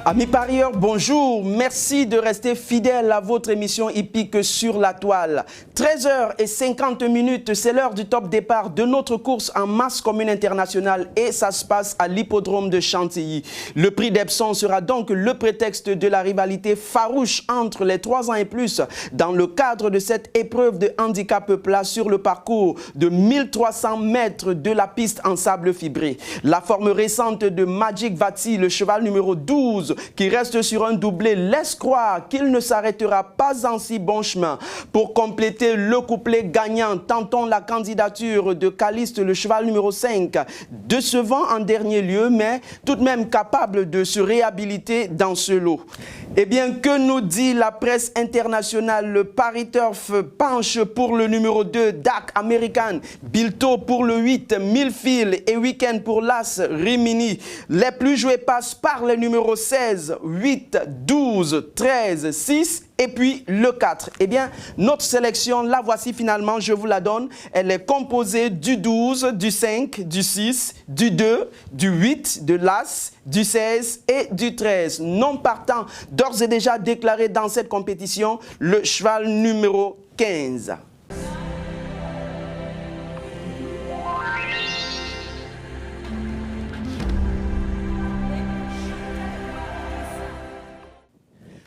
Amis parieurs, bonjour. Merci de rester fidèles à votre émission hippique sur la toile. 13h50, c'est l'heure du top départ de notre course en masse commune internationale et ça se passe à l'hippodrome de Chantilly. Le prix d'Epsom sera donc le prétexte de la rivalité farouche entre les 3 ans et plus dans le cadre de cette épreuve de handicap plat sur le parcours de 1300 mètres de la piste en sable fibré. La forme récente de Magic Vati, le cheval numéro 12, qui reste sur un doublé, laisse croire qu'il ne s'arrêtera pas en si bon chemin. Pour compléter le couplet gagnant, tentons la candidature de Caliste, le cheval numéro 5, décevant en dernier lieu, mais tout de même capable de se réhabiliter dans ce lot. Eh bien, que nous dit la presse internationale? Le Paris Turf penche pour le numéro 2, Dak American, Bilto pour le 8, Millfield et Weekend pour l'As Rimini. Les plus joués passent par les numéros 16, 8, 12, 13, 6 et puis le 4. Eh bien, notre sélection, la voici finalement, je vous la donne. Elle est composée du 12, du 5, du 6, du 2, du 8, de l'As, du 16 et du 13. Non partant, d'ores et déjà déclaré dans cette compétition, le cheval numéro 15.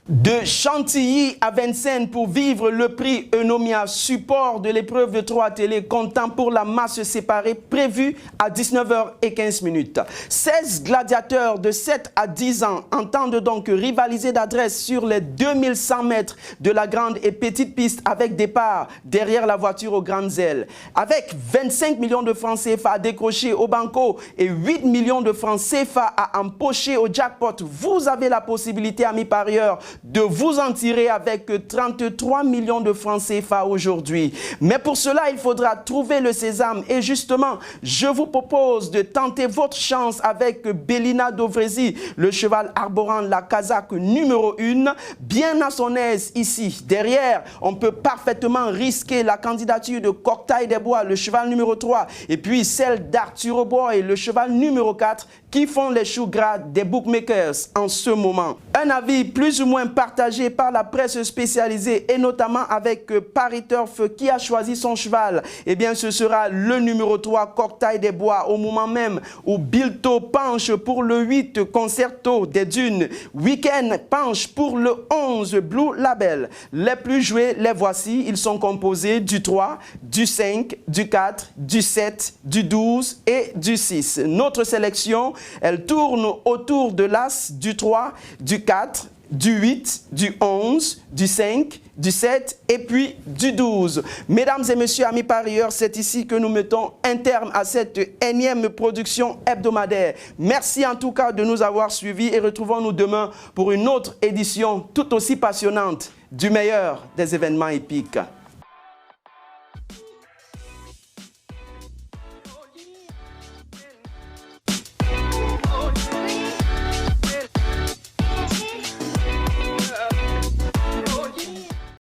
De Chantilly à Vincennes pour vivre le prix Eunomia, support de l'épreuve de 3 télé, comptant pour la masse séparée prévue à 19h15. 16 gladiateurs de 7 à 10 ans entendent donc rivaliser d'adresse sur les 2100 mètres de la grande et petite piste avec départ derrière la voiture aux grandes ailes. Avec 25 millions de francs CFA à décrocher au banco et 8 millions de francs CFA à empocher au jackpot, vous avez la possibilité, amis parieurs, de vous en tirer avec 33 millions de francs CFA aujourd'hui. Mais pour cela, il faudra trouver le sésame. Et justement, je vous propose de tenter votre chance avec Bellina Dovrezi, le cheval arborant la casaque numéro 1, bien à son aise ici. Derrière, on peut parfaitement risquer la candidature de Cocktail des Bois, le cheval numéro 3, et puis celle d'Arthur Boy, le cheval numéro 4, qui font les choux gras des bookmakers en ce moment. Un avis plus ou moins partagé par la presse spécialisée et notamment avec Paris Turf qui a choisi son cheval. Eh bien, ce sera le numéro 3, Cocktail des Bois, au moment même où Bilto penche pour le 8, Concerto des Dunes. Weekend penche pour le 11, Blue Label. Les plus joués, les voici. Ils sont composés du 3, du 5, du 4, du 7, du 12 et du 6. Notre sélection, elle tourne autour de l'As, du 3, du 4, du 8, du 11, du 5, du 7 et puis du 12. Mesdames et messieurs, amis parieurs, c'est ici que nous mettons un terme à cette énième production hebdomadaire. Merci en tout cas de nous avoir suivis et retrouvons-nous demain pour une autre édition tout aussi passionnante du meilleur des événements hippiques.